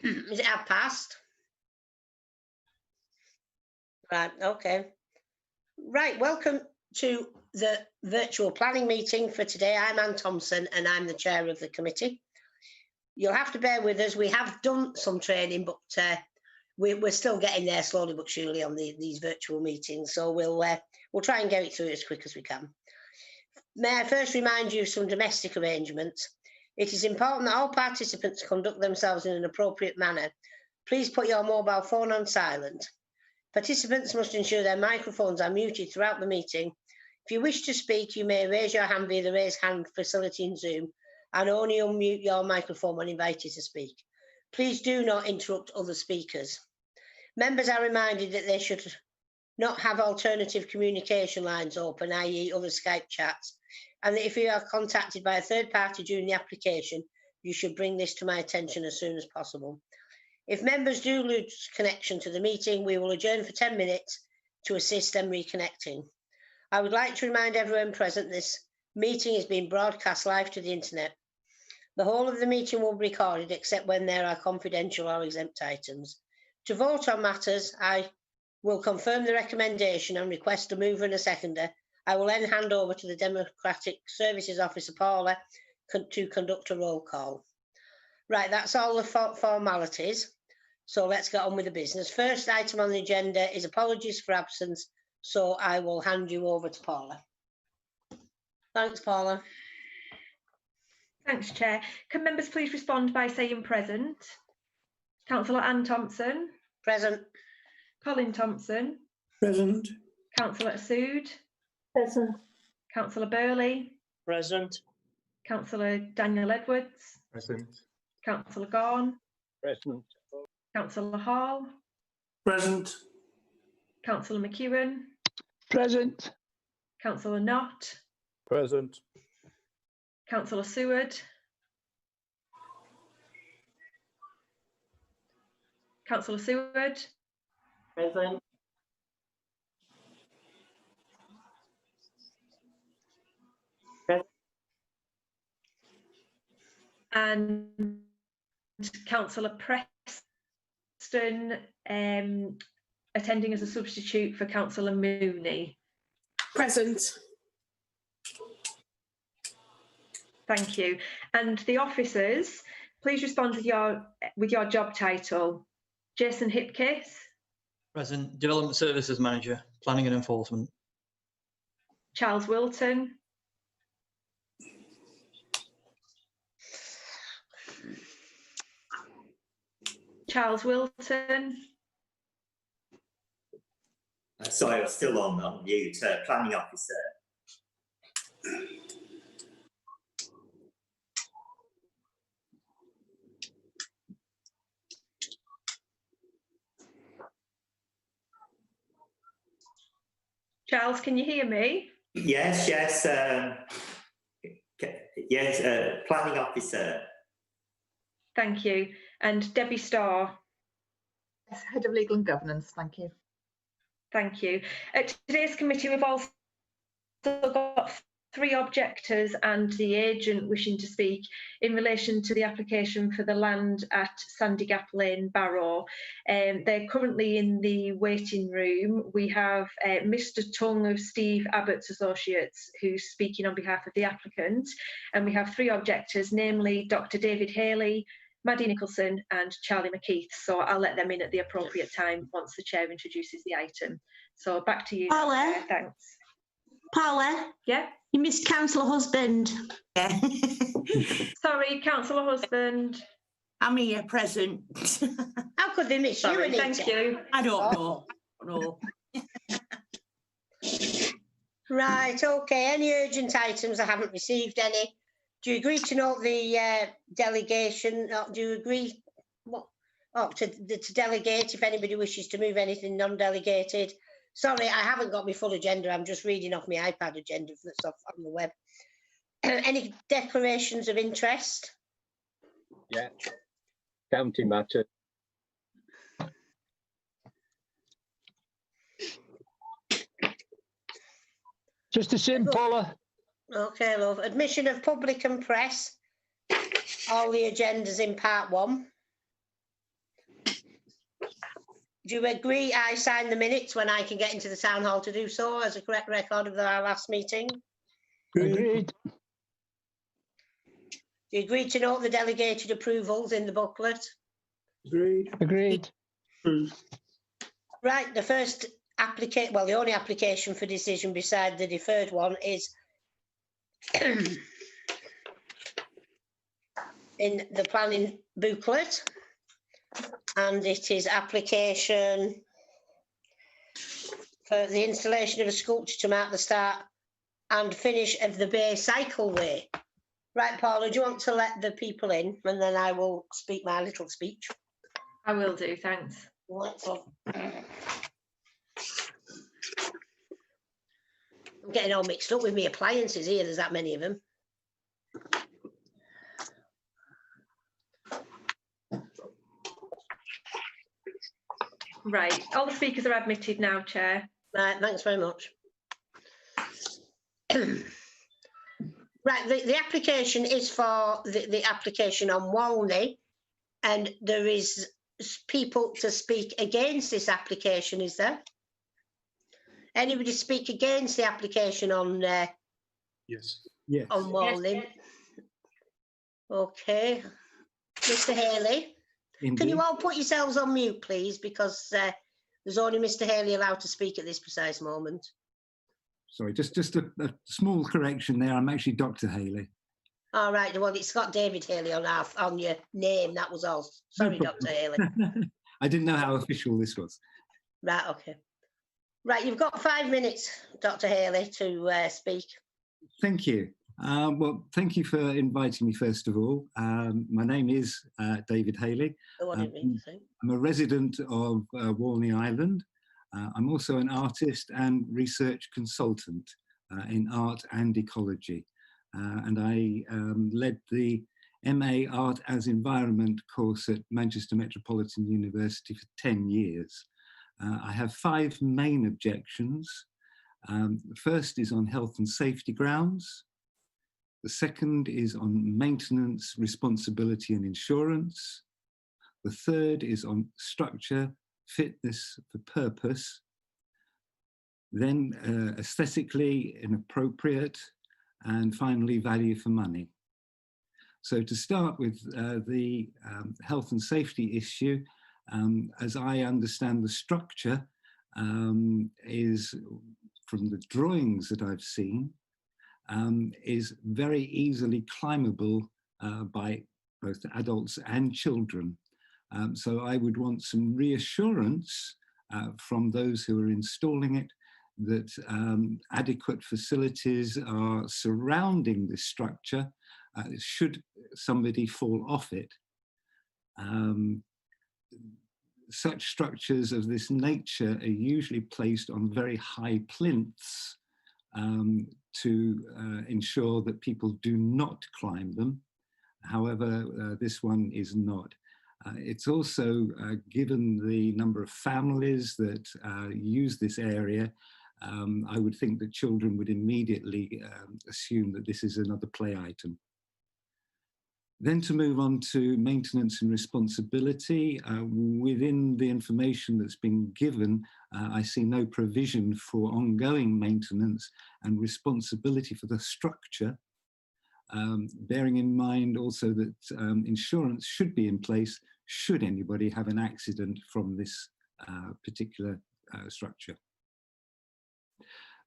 Is it half past? Right, okay. Right, welcome to the virtual planning meeting for today. I'm Anne Thompson and I'm the chair of the committee. You'll have to bear with us. We have done some training, but we're still getting there slowly but surely on these virtual meetings. So we'll try and get it through as quick as we can. May I first remind you of some domestic arrangements. It is important that all participants conduct themselves in an appropriate manner. Please put your mobile phone on silent. Participants must ensure their microphones are muted throughout the meeting. If you wish to speak, you may raise your hand via the raise hand facility in Zoom and only unmute your microphone when invited to speak. Please do not interrupt other speakers. Members are reminded that they should not have alternative communication lines open, i.e. other Skype chats, and that if you are contacted by a third party during the application, you should bring this to my attention as soon as possible. If members do lose connection to the meeting, we will adjourn for 10 minutes to assist them reconnecting. I would like to remind everyone present this meeting is being broadcast live to the internet. The whole of the meeting will be recorded except when there are confidential or exempt items. To vote on matters, I will confirm the recommendation and request a mover and a seconder. I will then hand over to the Democratic Services Officer, Paula, to conduct a roll call. Right, that's all the formalities. So let's get on with the business. First item on the agenda is apologies for absence. So I will hand you over to Paula. Thanks, Paula. Thanks, Chair. Can members please respond by saying present? Councillor Anne Thompson. Present. Colin Thompson. Present. Councillor Sood. Present. Councillor Burley. Present. Councillor Daniel Edwards. Present. Councillor Gaughan. Present. Councillor Hall. Present. Councillor McEwen. Present. Councillor Knott. Present. Councillor Seward. Councillor Seward. Present. And Councillor Preston attending as a substitute for Councillor Mooney. Present. Thank you. And the officers, please respond with your job title. Jason Hipkiss. Present. Development Services Manager, Planning and Enforcement. Charles Wilton. Charles Wilton. Sorry, I was still on mute. Planning Officer. Charles, can you hear me? Yes, yes. Yes, Planning Officer. Thank you. And Debbie Starr. Yes, Head of Legal and Governance, thank you. Thank you. At today's committee, we've also got 3 objectors and the agent wishing to speak in relation to the application for the land at Sandygap Lane, Barrow. They're currently in the waiting room. We have Mr. Tung of Steve Abbott's Associates, who's speaking on behalf of the applicant. And we have 3 objectors, namely Dr. David Haley, Maddie Nicholson and Charlie McKeith. So I'll let them in at the appropriate time once the chair introduces the item. So back to you. Paula. Thanks. Paula. Yeah. You missed Councillor Husband. Yeah. Sorry, Councillor Husband. I'm here present. How could they miss you, Anita? Thank you. I don't know. No. Right, okay. Any urgent items? I haven't received any. Do you agree to note the delegation? Do you agree to delegate if anybody wishes to move anything non-delegated? Sorry, I haven't got my full agenda. I'm just reading off my iPad agenda that's off on the web. Any declarations of interest? Yeah. County matter. Just a sim, Paula. Okay, love. Admission of public and press. All the agendas in part 1. Do you agree I sign the minutes when I can get into the town hall to do so as a correct record of our last meeting? Agreed. Do you agree to note the delegated approvals in the booklet? Agreed. Right, the first application, well, the only application for decision beside the deferred one is in the planning booklet, and it is application for the installation of a sculpture to mark the start and finish of the Bay Cycleway. Right, Paula, do you want to let the people in, and then I will speak my little speech? I will do, thanks. I'm getting all mixed up with my appliances here, there's that many of them. Right, all the speakers are admitted now, Chair. Right, thanks very much. Right, the application is for the application on Walney, and there is people to speak against this application, is there? Anybody speak against the application on Yes. on Walney? Okay, Mr. Haley, can you all put yourselves on mute, please, because there's only Mr. Haley allowed to speak at this precise moment. Sorry, just a small correction there. I'm actually Dr. Haley. All right, well, it's got David Haley on your name, that was all. Sorry, Dr. Haley. I didn't know how official this was. Right, okay. Right, you've got 5 minutes, Dr. Haley, to speak. Thank you. Well, thank you for inviting me, first of all. My name is David Haley. I'm a resident of Walney Island. I'm also an artist and research consultant in art and ecology. And I led the MA Art as Environment course at Manchester Metropolitan University for 10 years. I have 5 main objections. The first is on health and safety grounds. The second is on maintenance, responsibility and insurance. The third is on structure, fitness for purpose. Then aesthetically inappropriate, and finally value for money. So to start with the health and safety issue, as I understand the structure is, from the drawings that I've seen, is very easily climbable by both adults and children. So I would want some reassurance from those who are installing it that adequate facilities are surrounding this structure should somebody fall off it. Such structures of this nature are usually placed on very high plinths to ensure that people do not climb them. However, this one is not. It's also, given the number of families that use this area, I would think that children would immediately assume that this is another play item. Then to move on to maintenance and responsibility, within the information that's been given, I see no provision for ongoing maintenance and responsibility for the structure, bearing in mind also that insurance should be in place should anybody have an accident from this particular structure.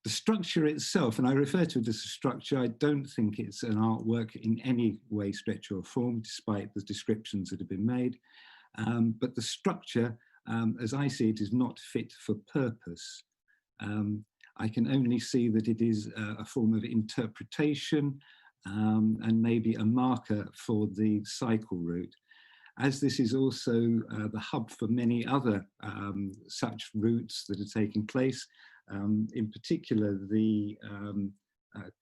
The structure itself, and I refer to it as a structure, I don't think it's an artwork in any way, stretch or form, despite the descriptions that have been made. But the structure, as I see it, is not fit for purpose. I can only see that it is a form of interpretation and maybe a marker for the cycle route. As this is also the hub for many other such routes that are taking place, in particular the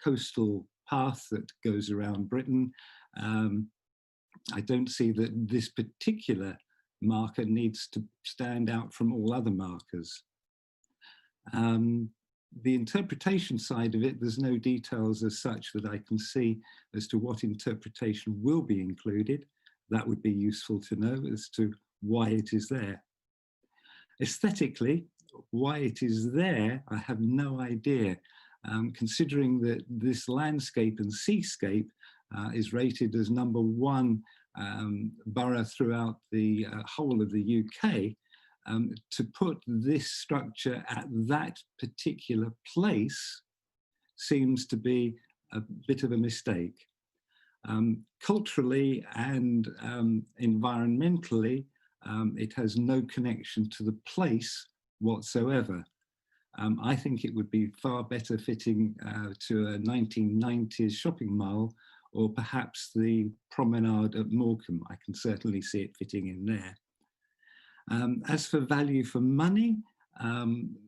coastal path that goes around Britain, I don't see that this particular marker needs to stand out from all other markers. The interpretation side of it, there's no details as such that I can see as to what interpretation will be included. That would be useful to know as to why it is there. Aesthetically, why it is there, I have no idea. Considering that this landscape and seascape is rated as #1 borough throughout the whole of the UK, to put this structure at that particular place seems to be a bit of a mistake. Culturally and environmentally, it has no connection to the place whatsoever. I think it would be far better fitting to a 1990s shopping mall, or perhaps the promenade at Morecambe. I can certainly see it fitting in there. As for value for money,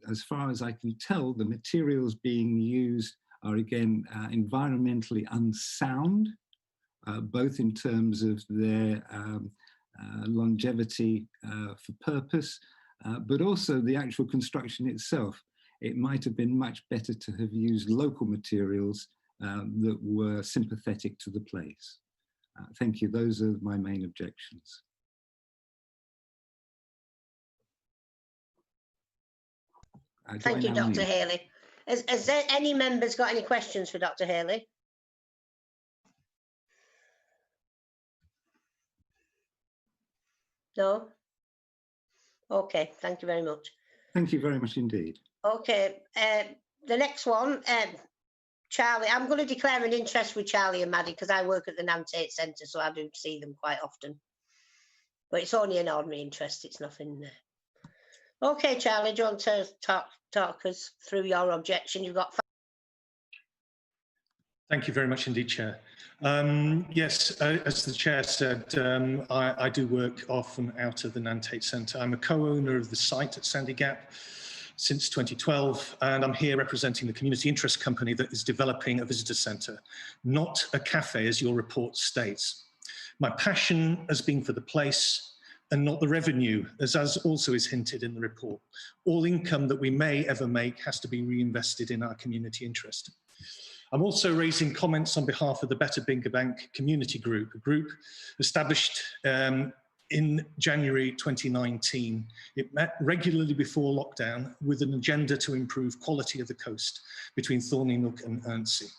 as far as I can tell, the materials being used are again environmentally unsound, both in terms of their longevity for purpose, but also the actual construction itself. It might have been much better to have used local materials that were sympathetic to the place. Thank you. Those are my main objections. Thank you, Dr. Haley. Has there any members got any questions for Dr. Haley? No? Okay, thank you very much. Thank you very much indeed. Okay, the next one, Charlie. I'm going to declare an interest with Charlie and Maddie because I work at the Nantate Centre, so I do see them quite often. But it's only an ordinary interest, it's nothing there. Okay, Charlie, do you want to talk us through your objection? You've got 5. Thank you very much indeed, Chair. Yes, as the Chair said, I do work often out of the Nantate Centre. I'm a co-owner of the site at Sandy Gap since 2012, and I'm here representing the community interest company that is developing a visitor centre, not a cafe, as your report states. My passion has been for the place and not the revenue, as also is hinted in the report. All income that we may ever make has to be reinvested in our community interest. I'm also raising comments on behalf of the Better Bingo Bank Community Group, a group established in January 2019. It met regularly before lockdown with an agenda to improve quality of the coast between Thorney Nook and Ernsey.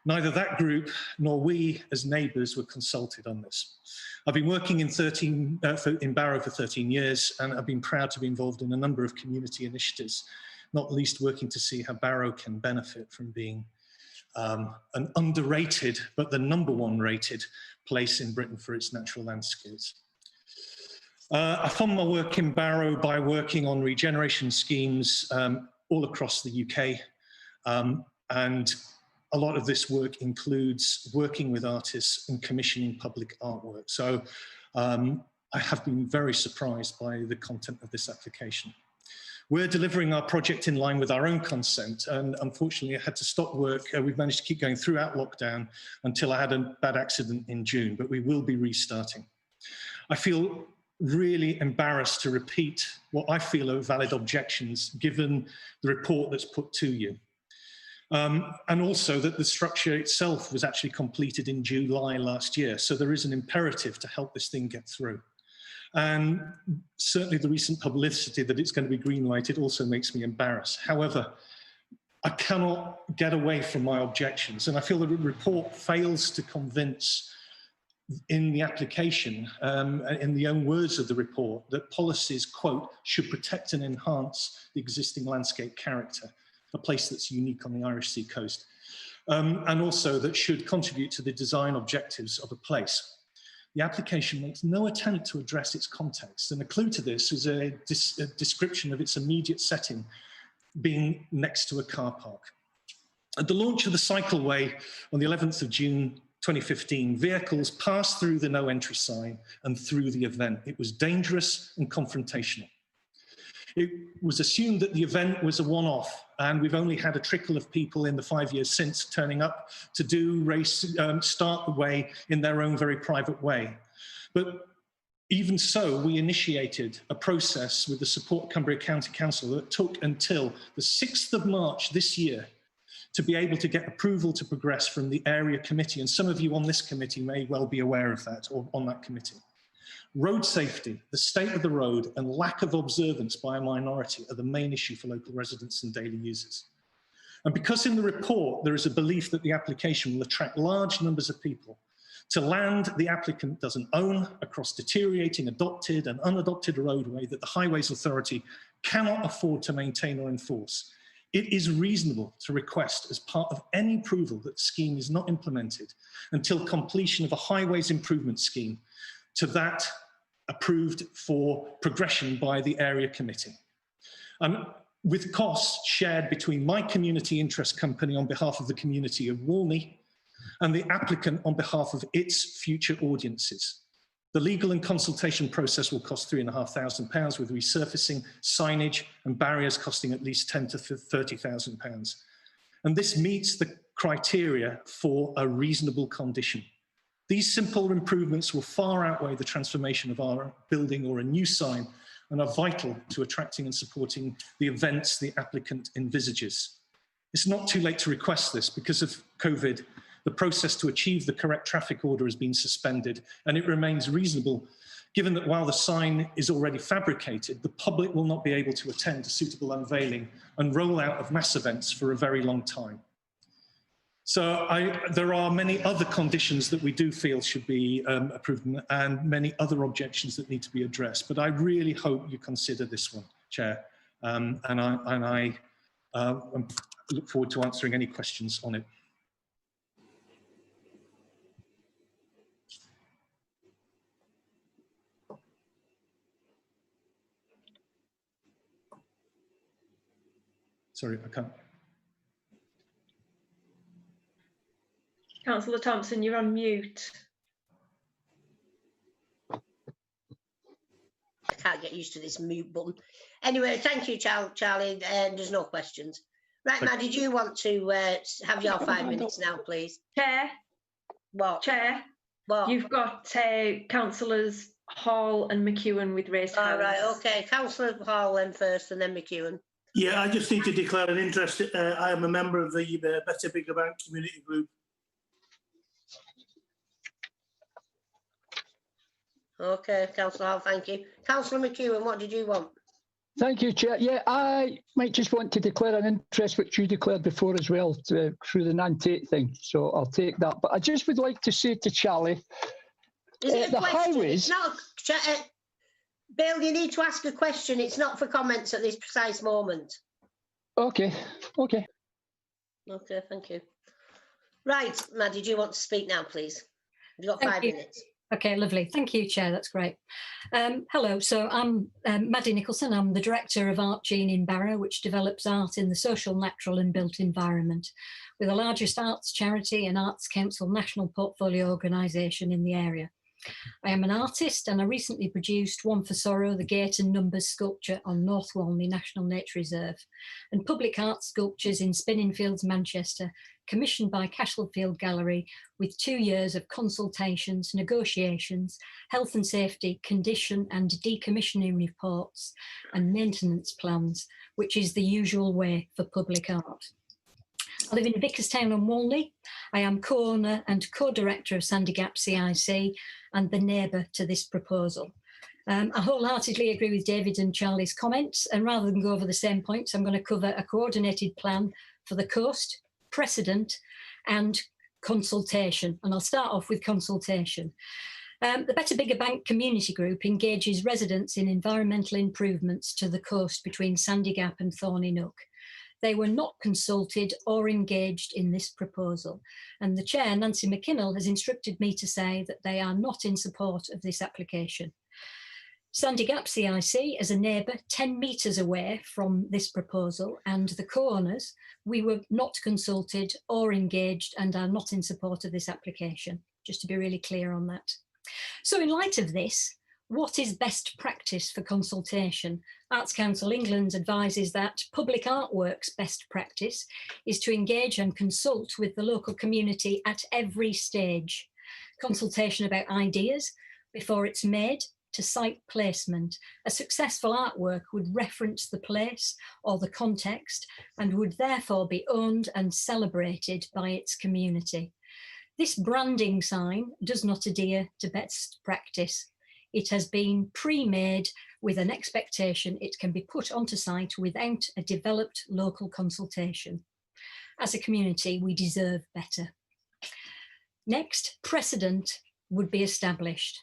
Neither that group nor we as neighbours were consulted on this. I've been working in Barrow for 13 years, and I've been proud to be involved in a number of community initiatives, not least working to see how Barrow can benefit from being an underrated, but the #1 rated place in Britain for its natural landscapes. I fund my work in Barrow by working on regeneration schemes all across the UK. And a lot of this work includes working with artists and commissioning public artwork. So I have been very surprised by the content of this application. We're delivering our project in line with our own consent, and unfortunately I had to stop work. We've managed to keep going throughout lockdown until I had a bad accident in June, but we will be restarting. I feel really embarrassed to repeat what I feel are valid objections given the report that's put to you. And also that the structure itself was actually completed in July last year, so there is an imperative to help this thing get through. And certainly the recent publicity that it's going to be green-lighted also makes me embarrassed. However, I cannot get away from my objections, and I feel that the report fails to convince in the application, in the own words of the report, that policies, quote, should protect and enhance the existing landscape character, a place that's unique on the Irish Sea coast, and also that should contribute to the design objectives of a place. The application makes no attempt to address its context, and a clue to this is a description of its immediate setting being next to a car park. At the launch of the cycleway on the 11th of June 2015, vehicles passed through the no entry sign and through the event. It was dangerous and confrontational. It was assumed that the event was a one-off, and we've only had a trickle of people in the 5 years since turning up to start the way in their own very private way. But even so, we initiated a process with the support of Cumbria County Council that took until the 6th of March this year to be able to get approval to progress from the area committee. And some of you on this committee may well be aware of that, or on that committee. Road safety, the state of the road, and lack of observance by a minority are the main issue for local residents and daily users. And because in the report there is a belief that the application will attract large numbers of people to land the applicant doesn't own across deteriorating adopted and unadopted roadway that the Highways Authority cannot afford to maintain or enforce, it is reasonable to request as part of any approval that the scheme is not implemented until completion of a highways improvement scheme to that approved for progression by the area committee. With costs shared between my community interest company on behalf of the community of Walney and the applicant on behalf of its future audiences. The legal and consultation process will cost £3,500 with resurfacing, signage and barriers costing at least £10,000 to £30,000. And this meets the criteria for a reasonable condition. These simple improvements will far outweigh the transformation of our building or a new sign and are vital to attracting and supporting the events the applicant envisages. It's not too late to request this. Because of COVID, the process to achieve the correct traffic order has been suspended, and it remains reasonable given that while the sign is already fabricated, the public will not be able to attend a suitable unveiling and rollout of mass events for a very long time. So there are many other conditions that we do feel should be approved and many other objections that need to be addressed. But I really hope you consider this one, Chair. And I look forward to answering any questions on it. Sorry, I can't. Councillor Thompson, you're on mute. I can't get used to this mute button. Anyway, thank you, Charlie. There's no questions. Right, Maddie, do you want to have your 5 minutes now, please? Chair. What? Chair. What? You've got councillors Hall and McEwen with raised hands. All right, okay. Councillor Hall then first and then McEwen. Yeah, I just need to declare an interest. I am a member of the Better Bigger Bank community group. Okay, Councillor Hall, thank you. Councillor McEwen, what did you want? Thank you, Chair. Yeah, I might just want to declare an interest, which you declared before as well, through the Nantate thing. So I'll take that. But I just would like to say to Charlie, is it a the question? highways. No, Bill, you need to ask a question. It's not for comments at this precise moment. Okay, okay. Okay, thank you. Right, Maddie, do you want to speak now, please? You've got 5 minutes. Okay, lovely. Thank you, Chair. That's great. Hello, so I'm Maddie Nicholson. I'm the Director of Art Gene in Barrow, which develops art in the social, natural and built environment. We're the largest arts charity and Arts Council national portfolio organisation in the area. I am an artist and I recently produced One for Sorrow, the Gate and Numbers sculpture on North Walney National Nature Reserve, and public art sculptures in Spinningfields, Manchester, commissioned by Castlefield Gallery with 2 years of consultations, negotiations, health and safety, condition and decommissioning reports and maintenance plans, which is the usual way for public art. I live in Vickerstown on Walney. I am co-owner and co-director of Sandy Gap CIC and the neighbour to this proposal. I wholeheartedly agree with David and Charlie's comments, and rather than go over the same points, I'm going to cover a coordinated plan for the coast, precedent and consultation. And I'll start off with consultation. The Better Bigger Bank community group engages residents in environmental improvements to the coast between Sandy Gap and Thorney Nook. They were not consulted or engaged in this proposal. And the Chair, Nancy McKinnell, has instructed me to say that they are not in support of this application. Sandy Gap CIC, as a neighbour 10 metres away from this proposal, and the co-owners, we were not consulted or engaged and are not in support of this application, just to be really clear on that. So in light of this, what is best practice for consultation? Arts Council England advises that public artworks best practice is to engage and consult with the local community at every stage. Consultation about ideas before it's made to site placement. A successful artwork would reference the place or the context and would therefore be owned and celebrated by its community. This branding sign does not adhere to best practice. it has been pre-made with an expectation it can be put onto site without a developed local consultation. As a community, we deserve better. Next, precedent would be established.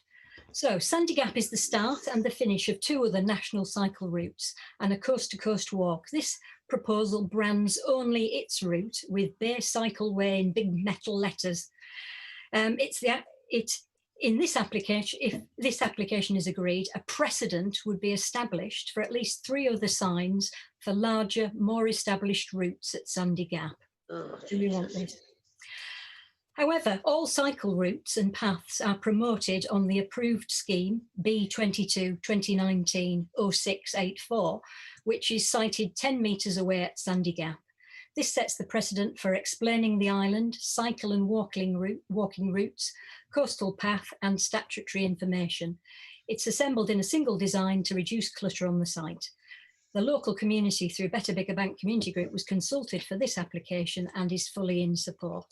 So Sandy Gap is the start and the finish of 2 other national cycle routes and a coast-to-coast walk. This proposal brands only its route with Bay Cycleway in big metal letters. In this application, if this application is agreed, a precedent would be established for at least 3 other signs for larger, more established routes at Sandy Gap. Do we want this? However, all cycle routes and paths are promoted on the approved scheme B22-2019-0684, which is sited 10 metres away at Sandy Gap. This sets the precedent for explaining the island, cycle and walking routes, coastal path and statutory information. It's assembled in a single design to reduce clutter on the site. The local community through Better Bigger Bank Community Group was consulted for this application and is fully in support.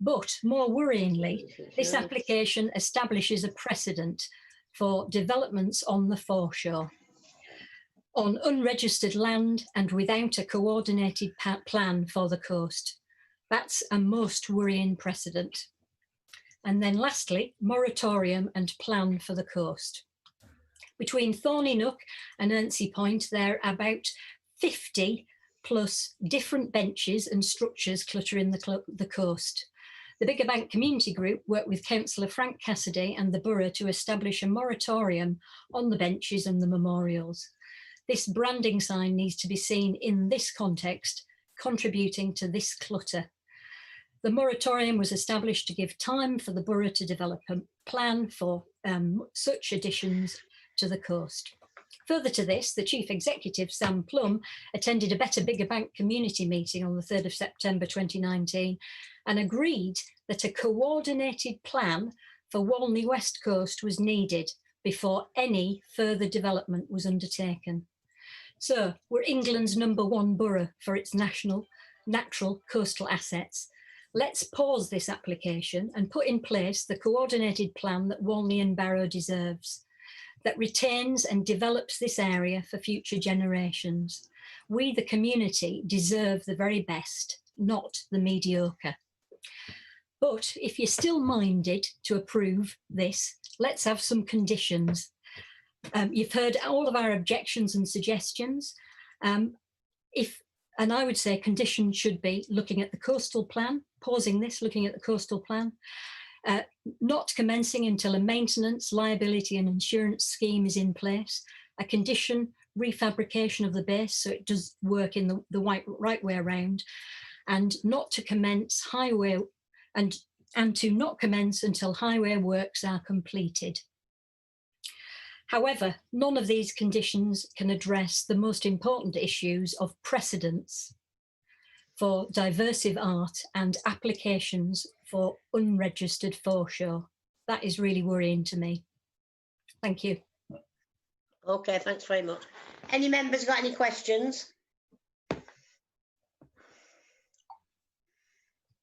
But more worryingly, this application establishes a precedent for developments on the foreshore, on unregistered land and without a coordinated plan for the coast. That's a most worrying precedent. And then lastly, moratorium and plan for the coast. Between Thorny Nook and Ernsey Point, there are about 50 plus different benches and structures cluttering the coast. The Bigger Bank Community Group worked with Councillor Frank Cassidy and the Borough to establish a moratorium on the benches and the memorials. This branding sign needs to be seen in this context, contributing to this clutter. The moratorium was established to give time for the Borough to develop a plan for such additions to the coast. Further to this, the Chief Executive, Sam Plum, attended a Better Bigger Bank community meeting on the 3rd of September 2019 and agreed that a coordinated plan for Walney West Coast was needed before any further development was undertaken. So we're England's #1 borough for its natural coastal assets. Let's pause this application and put in place the coordinated plan that Walney and Barrow deserves, that retains and develops this area for future generations. We, the community, deserve the very best, not the mediocre. But if you're still minded to approve this, let's have some conditions. You've heard all of our objections and suggestions. And I would say conditions should be looking at the coastal plan, pausing this, looking at the coastal plan, not commencing until a maintenance, liability and insurance scheme is in place, a condition, refabrication of the base so it does work in the right way around, and not to commence highway and to not commence until highway works are completed. However, none of these conditions can address the most important issues of precedence for diversive art and applications for unregistered foreshore. That is really worrying to me. Thank you. Okay, thanks very much. Any members got any questions?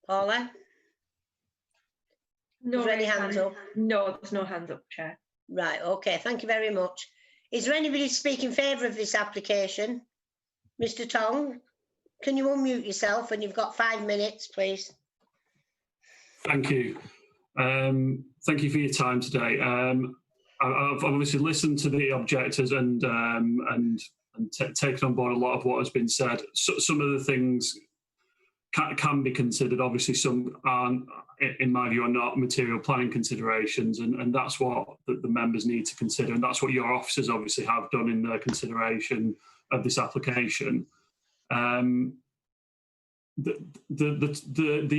Paula? No, is there any hands up? No, there's no hands up, Chair. Right, okay, thank you very much. Is there anybody to speak in favour of this application? Mr. Tong, can you unmute yourself and you've got 5 minutes, please? Thank you. Thank you for your time today. I've obviously listened to the objectors and taken on board a lot of what has been said. So, some of the things can be considered. Obviously, some aren't, in my view, are not material planning considerations, and that's what the members need to consider, and that's what your officers obviously have done in their consideration of this application. The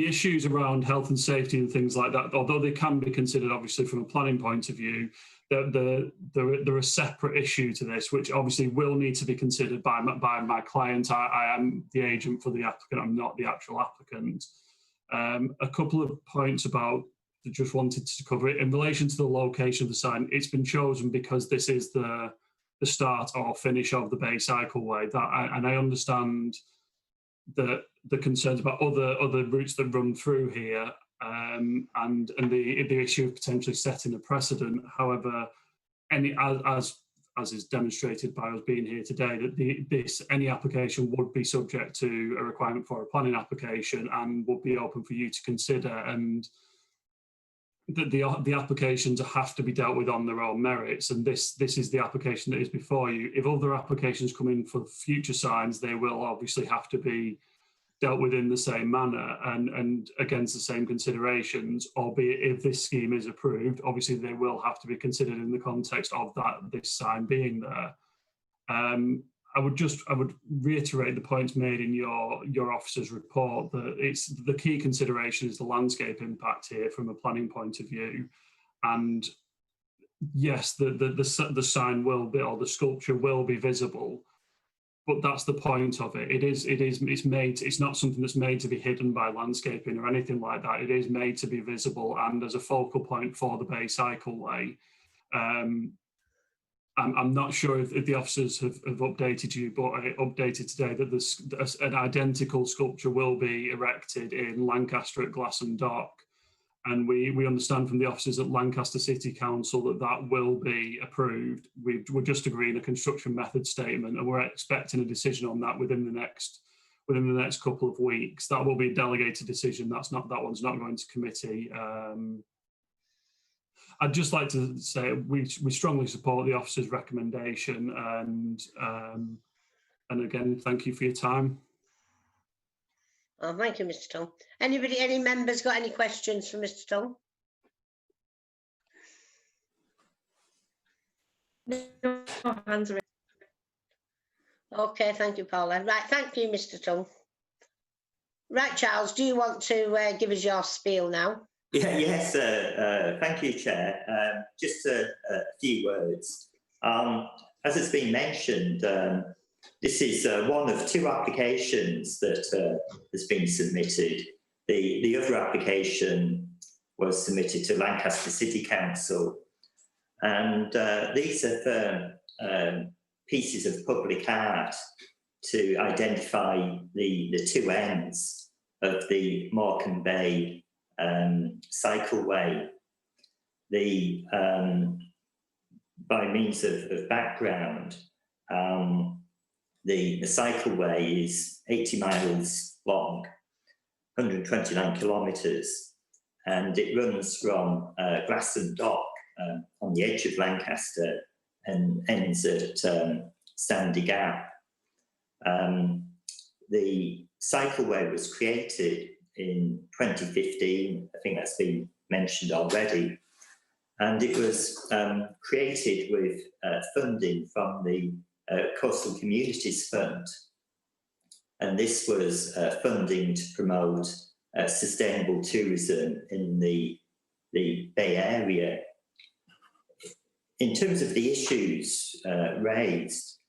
issues around health and safety and things like that, although they can be considered obviously from a planning point of view, they're a separate issue to this, which obviously will need to be considered by my client. I am the agent for the applicant, I'm not the actual applicant. A couple of points about, just wanted to cover it in relation to the location of the sign. It's been chosen because this is the start or finish of the Bay Cycleway. And I understand the concerns about other routes that run through here, and the issue of potentially setting a precedent. However, as is demonstrated by us being here today, that any application would be subject to a requirement for a planning application and would be open for you to consider, and that the applications have to be dealt with on their own merits, and this is the application that is before you. If other applications come in for future signs, they will obviously have to be dealt with in the same manner and against the same considerations, albeit if this scheme is approved, obviously they will have to be considered in the context of this sign being there. I would reiterate the points made in your officer's report that it's the key consideration is the landscape impact here from a planning point of view, and yes, the sign will be, or the sculpture will be visible, but that's the point of it. It's not something that's made to be hidden by landscaping or anything like that. It is made to be visible and as a focal point for the Bay Cycleway. I'm not sure if the officers have updated you, but I updated today that an identical sculpture will be erected in Lancaster at Glasson Dock. And we understand from the officers at Lancaster City Council that will be approved. We're just agreeing a construction method statement, and we're expecting a decision on that within the next couple of weeks. That will be a delegated decision. That one's not going to committee. I'd just like to say we strongly support the officer's recommendation, and again, thank you for your time. Oh, thank you, Mr. Tong. Any members got any questions for Mr. Tong? No hands are. Okay, thank you, Paula. Right, thank you, Mr. Tong. Right, Charles, do you want to give us your spiel now? Yes, thank you, Chair. Just a few words. As it's been mentioned, this is one of two applications that has been submitted. The other application was submitted to Lancaster City Council, and these are pieces of public art to identify the two ends of the Morecambe Bay cycleway. By means of background, the cycleway is 80 miles long, 129 kilometres, and it runs from Glasson Dock on the edge of Lancaster and ends at Sandy Gap. The cycleway was created in 2015, I think that's been mentioned already, and it was created with funding from the Coastal Communities Fund, and this was funding to promote sustainable tourism in the Bay Area. In terms of the issues raised,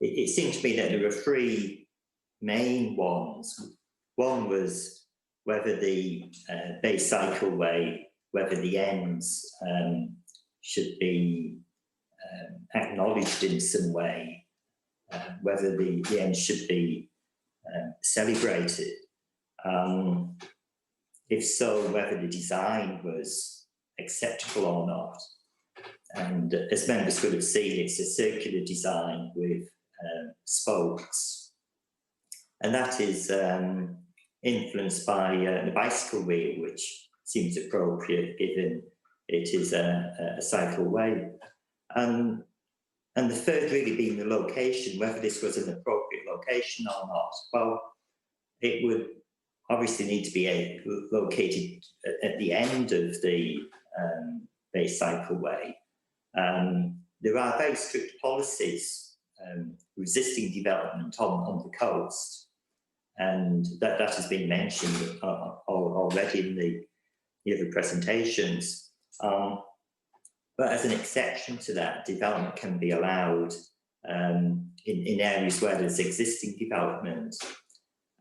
it seemed to me that there were three main ones. One was whether the Bay Cycleway, whether the ends should be acknowledged in some way, whether the ends should be celebrated. If so, whether the design was acceptable or not. And as members will have seen, it's a circular design with spokes, and that is influenced by the bicycle wheel, which seems appropriate given it is a cycleway. And the third really being the location, whether this was an appropriate location or not. Well, it would obviously need to be located at the end of the Bay Cycleway. There are very strict policies resisting development on the coast, and that has been mentioned already in the other presentations. But as an exception to that, development can be allowed in areas where there's existing development.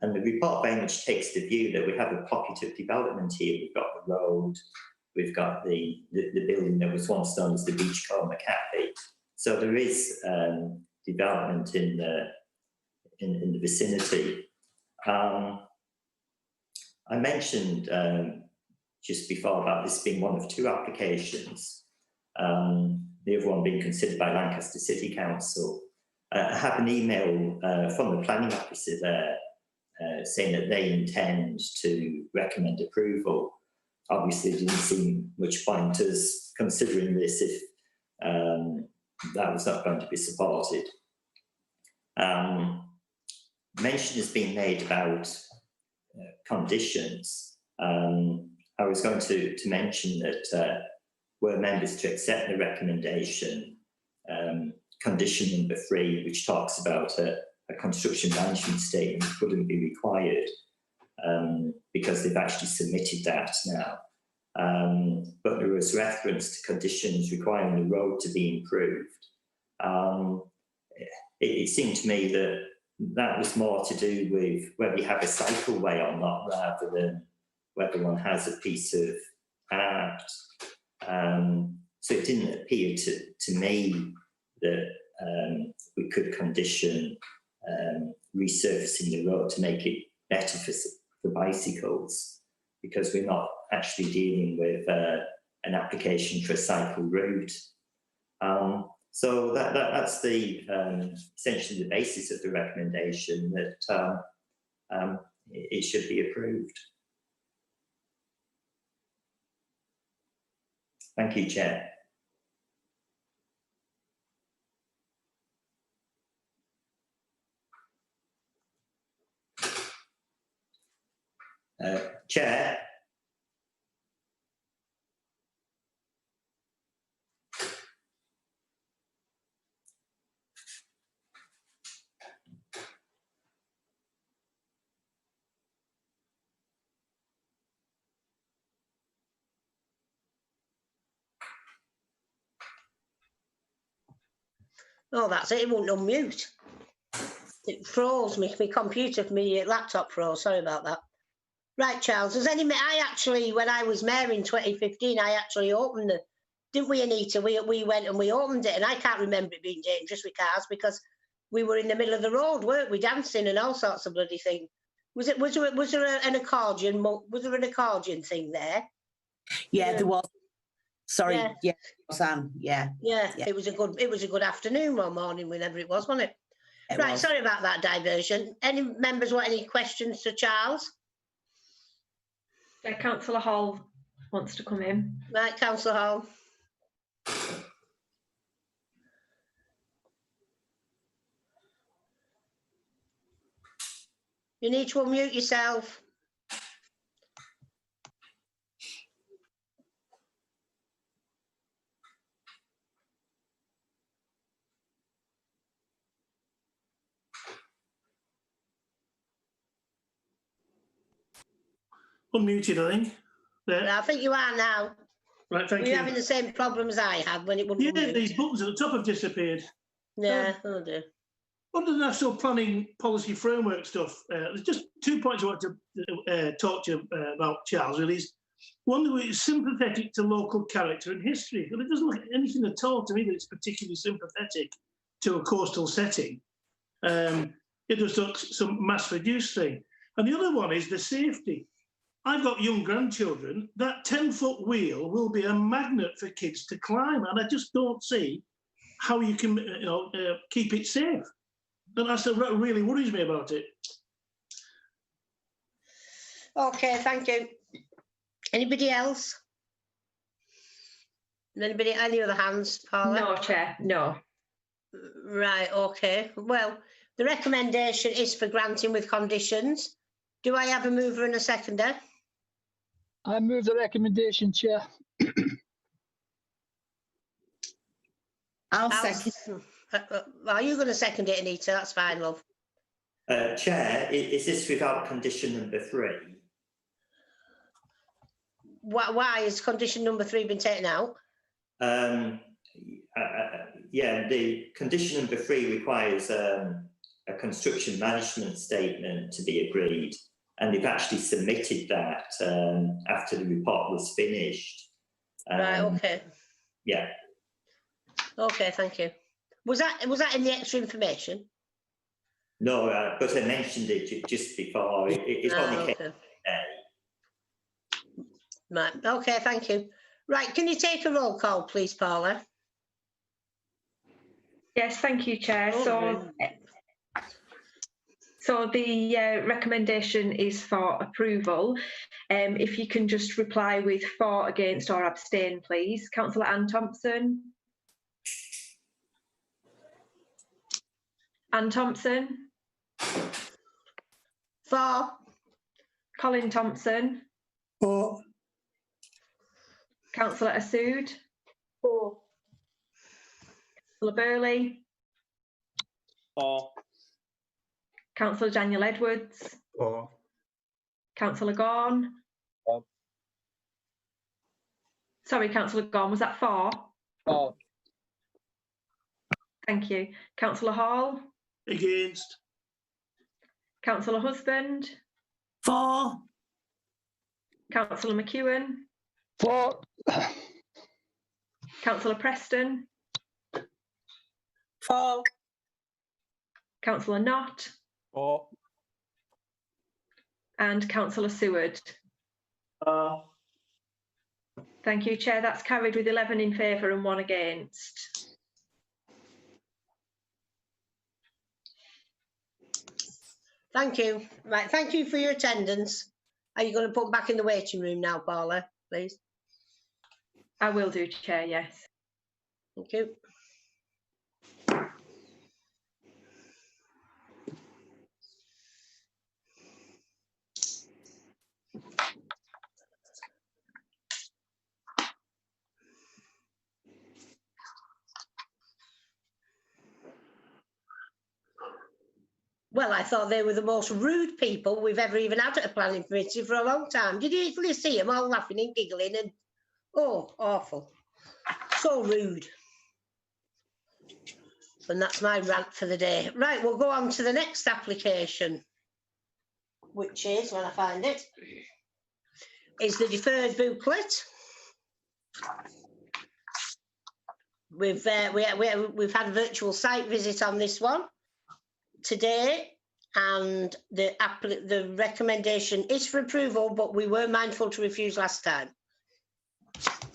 And the report very much takes the view that we have a pocket of development here. We've got the road, we've got the building that was once known as the Beachcomber Cafe. So there is development in the vicinity. I mentioned just before about this being one of two applications. the other one being considered by Lancaster City Council. I have an email from the planning officer there saying that they intend to recommend approval. Obviously, it didn't seem much point as considering this if that was not going to be supported. Mention has been made about conditions. I was going to mention that were members to accept the recommendation, condition number 3, which talks about a construction management statement, wouldn't be required because they've actually submitted that now. But there was reference to conditions requiring the road to be improved. It seemed to me that that was more to do with whether you have a cycleway or not, rather than whether one has a piece of art. So it didn't appear to me that we could condition resurfacing the road to make it better for bicycles, because we're not actually dealing with an application for a cycle route. So that's the essentially the basis of the recommendation, that it should be approved. Thank you, Chair. Chair. Oh, that's it. It won't unmute. It froze me. My computer, my laptop froze. Sorry about that. Right, Charles. Has any? I actually, when I was mayor in 2015, I actually opened the. Didn't we, Anita? We went and we opened it, and I can't remember it being dangerous with cars because we were in the middle of the road, weren't we? Dancing and all sorts of bloody thing. Was there an accordion? Was there an accordion thing there? Yeah, there was. Sorry, yeah, Sam. Yeah. It was a good afternoon or morning, whenever it was, wasn't it? Right, sorry about that diversion. Any members want any questions to Charles? Councillor Hall wants to come in. Right, Councillor Hall. You need to unmute yourself. Unmuted, I think. There. I think you are now. Right, thank you. You're having the same problems I had when it wouldn't. Yeah, these buttons at the top have disappeared. Yeah, oh dear. Under the National Planning Policy Framework stuff, there's just 2 points I want to talk to you about, Charles, really. One that is sympathetic to local character and history. Well, it doesn't look anything at all to me that it's particularly sympathetic to a coastal setting. It just looks some mass-reduced thing. And the other one is the safety. I've got young grandchildren. That 10-foot wheel will be a magnet for kids to climb, and I just don't see how you can, keep it safe. And that's what really worries me about it. Okay, thank you. Anybody else? Anybody? Any other hands, Paula? No, Chair. No. Right. Okay. Well, the recommendation is for granting with conditions. Do I have a mover and a seconder? I move the recommendation, Chair. I'll second. Are you going to second it, Anita? That's fine, love. Chair, is this without condition number 3? Why has condition number 3 been taken out? Yeah, the condition number 3 requires a construction management statement to be agreed, and they've actually submitted that after the report was finished. Right. Okay. Yeah. Okay. Thank you. Was that in the extra information? No, but I mentioned it just before. It's only okay. Right. Okay. Thank you. Right, can you take a roll call, please, Paula? Yes, thank you, Chair. So the recommendation is for approval. If you can just reply with for, against or abstain, please. Councillor Anne Thompson. Anne Thompson. For. Colin Thompson. For. Councillor Assood. For. Councillor Burley. For. Councillor Daniel Edwards. For. Councillor Gaughan. For. Sorry, Councillor Gaughan, was that for? For. Thank you. Councillor Hall. Against. Councillor Husband. For. Councillor McEwen. For. Councillor Preston. For. Councillor Knott. For. And Councillor Seward. Thank you, Chair. That's carried with 11 in favour and 1 against. Thank you. Right, thank you for your attendance. Are you going to put back in the waiting room now, Paula, please? I will do, Chair, yes. Thank you. Well, I thought they were the most rude people we've ever even had at a planning committee for a long time. Did you easily see them all laughing and giggling and, oh, awful. So rude. And that's my rant for the day. Right, we'll go on to the next application, which is, when I find it, is the deferred booklet. We've had a virtual site visit on this one today, and the recommendation is for approval, but we were mindful to refuse last time.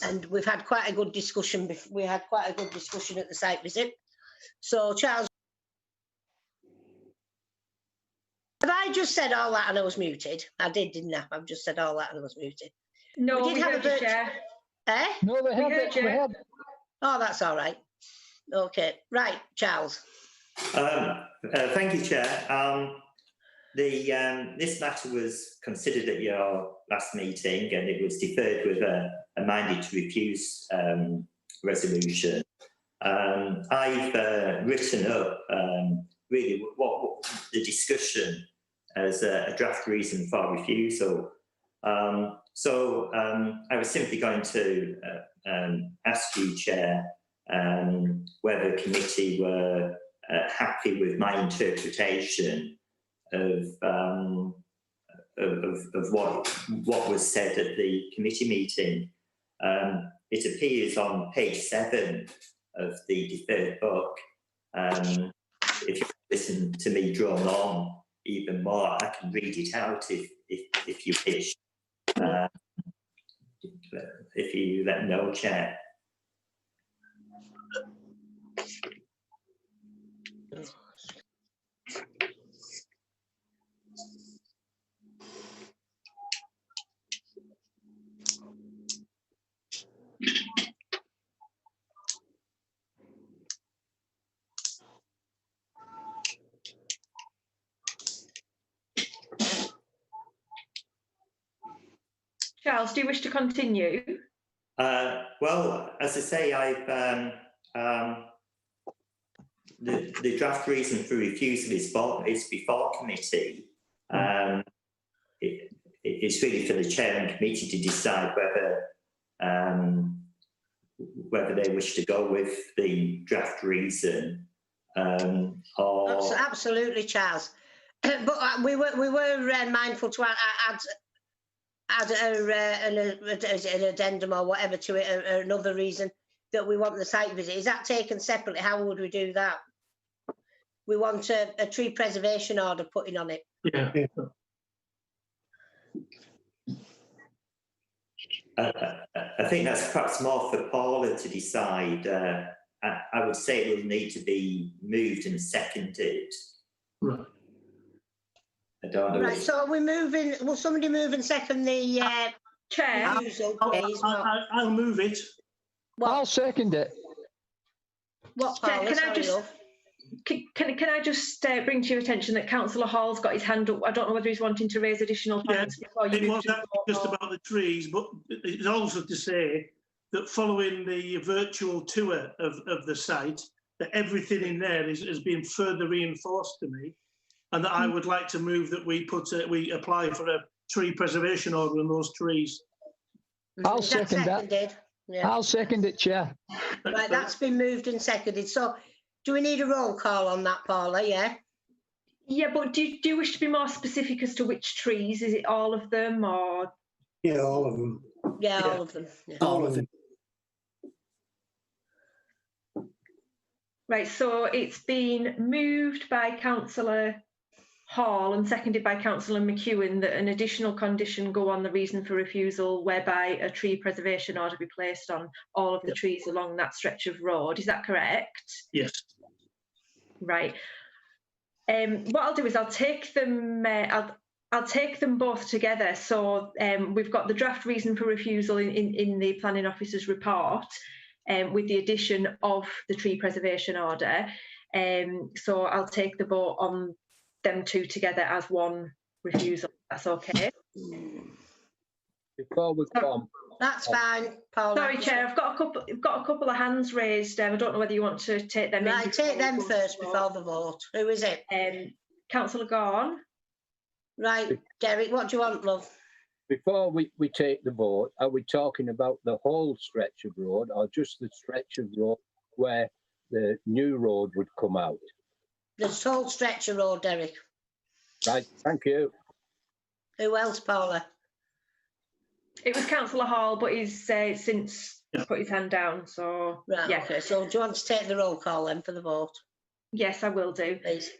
And we've had quite a good discussion. We had quite a good discussion at the site visit. So, Charles, have I just said all that and I was muted? I did, didn't I? I've just said all that and I was muted. No, we heard you, Chair. Eh? No, we heard it. We heard. Oh, that's all right. Okay, right, Charles. Thank you, Chair. This matter was considered at your last meeting and it was deferred with a minded to refuse resolution. I've written up really what the discussion as a draft reason for refusal. So I was simply going to ask you, Chair, whether the committee were happy with my interpretation of what was said at the committee meeting. It appears on page 7 of the deferred book. If you listen to me drone on even more, I can read it out if you wish. If you let me know, Chair. Charles, do you wish to continue? Well, as I say, I've the draft reason for refusal is before committee. It's really for the chair and committee to decide whether they wish to go with the draft reason or Absolutely, Charles. But we were mindful to add an addendum or whatever to it, or another reason that we want the site visit. Is that taken separately? How would we do that? We want a tree preservation order putting on it. Yeah. I think that's perhaps more for Paula to decide. I would say it will need to be moved and seconded. Right. I don't know. Right, so are we moving, will somebody move and second the Chair. refusal, please? I'll move it. I'll second it. What, Chair, Paula? can I Sorry, just love. can I just bring to your attention that Councillor Hall's got his hand up. I don't know whether he's wanting to raise additional points before you It move was to the vote just or- about the trees, but it's also to say that following the virtual tour of the site, that everything in there has been further reinforced to me, and that I would like to move that we apply for a tree preservation order on those trees. I'll Is that second that. seconded? Yeah. I'll second it, Chair. Right, that's been moved and seconded. So do we need a roll call on that, Paula? Yeah? Yeah, but do you wish to be more specific as to which trees? Is it all of them or? Yeah, all of them. Yeah, all of them. Yeah. All of them. Right, so it's been moved by Councillor Hall and seconded by Councillor McEwen that an additional condition go on the reason for refusal whereby a tree preservation order be placed on all of the trees along that stretch of road. Is that correct? Yes. Right. What I'll do is I'll take them. I'll take them both together. So we've got the draft reason for refusal in the planning officer's report, with the addition of the tree preservation order. So I'll take the vote on them two together as one refusal. That's okay. Before we go on, That's fine, Paula. Sorry, Chair. I've got a couple of hands raised. I don't know whether you want to take them. Right, take them first before the vote. Who is it? Councillor Gaughan. Right, Derek, what do you want, love? before we take the vote, are we talking about the whole stretch of road or just the stretch of road where the new road would come out? The whole stretch of road, Derek. Right, thank you. Who else, Paula? It was Councillor Hall, but he's since put his hand down. So Right, yeah. okay. So do you want to take the roll call then for the vote? Yes, I will do. Please.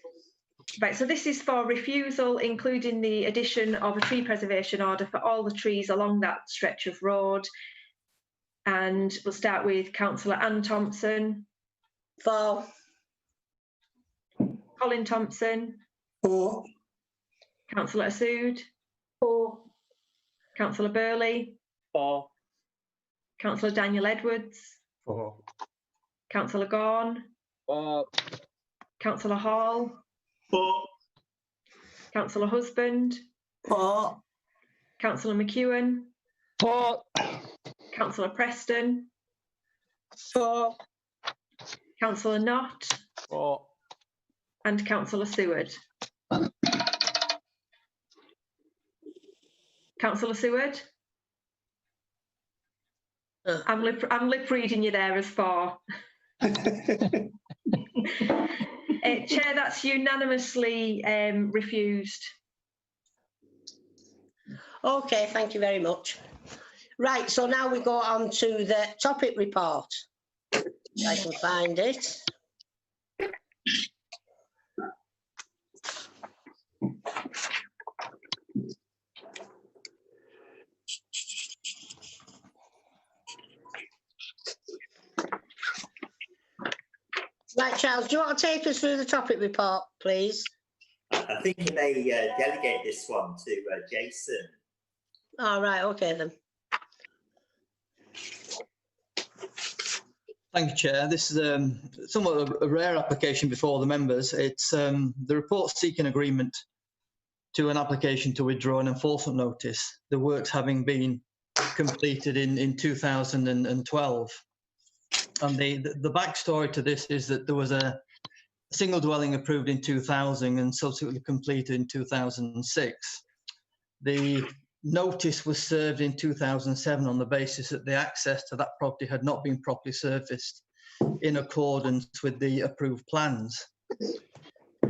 Right, so this is for refusal, including the addition of a tree preservation order for all the trees along that stretch of road. And we'll start with Councillor Anne Thompson. For. Colin Thompson. For. Councillor Assood. For. Councillor Burley. For. Councillor Daniel Edwards. For. Councillor Gaughan. For. Councillor Hall. For. Councillor Husband. For. Councillor McEwen. For. Councillor Preston. For. Councillor Knott. For. And Councillor Seward. Councillor Seward. I'm lip reading you there as for. Chair, that's unanimously refused. Okay, thank you very much. Right, so now we go on to the topic report. If I can find it. Right, Charles, do you want to take us through the topic report, please? I think you may delegate this one to Jason. All right, okay then. Thank you, Chair. This is somewhat of a rare application before the members. It's the report seeking agreement to an application to withdraw an enforcement notice, the works having been completed in 2012. And the backstory to this is that there was a single dwelling approved in 2000 and subsequently completed in 2006. The notice was served in 2007 on the basis that the access to that property had not been properly surfaced in accordance with the approved plans.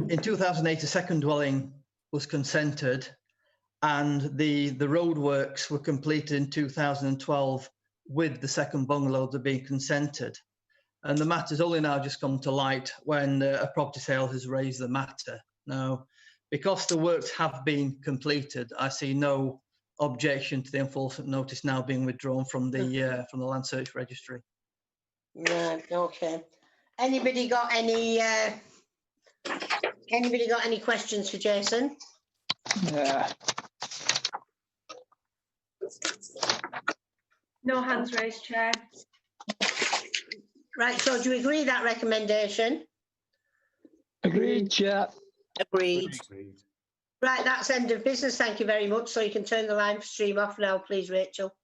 In 2008, a second dwelling was consented and the roadworks were completed in 2012 with the second bungalow that being consented. And the matter's only now just come to light when a property sale has raised the matter. Now, because the works have been completed, I see no objection to the enforcement notice now being withdrawn from the Land Search Registry. Right, okay. Anybody got any questions for Jason? Yeah. No hands raised, Chair. Right, so do you agree that recommendation? Agreed, Chair. Agreed. Right, that's end of business. Thank you very much. So you can turn the live stream off now, please, Rachel.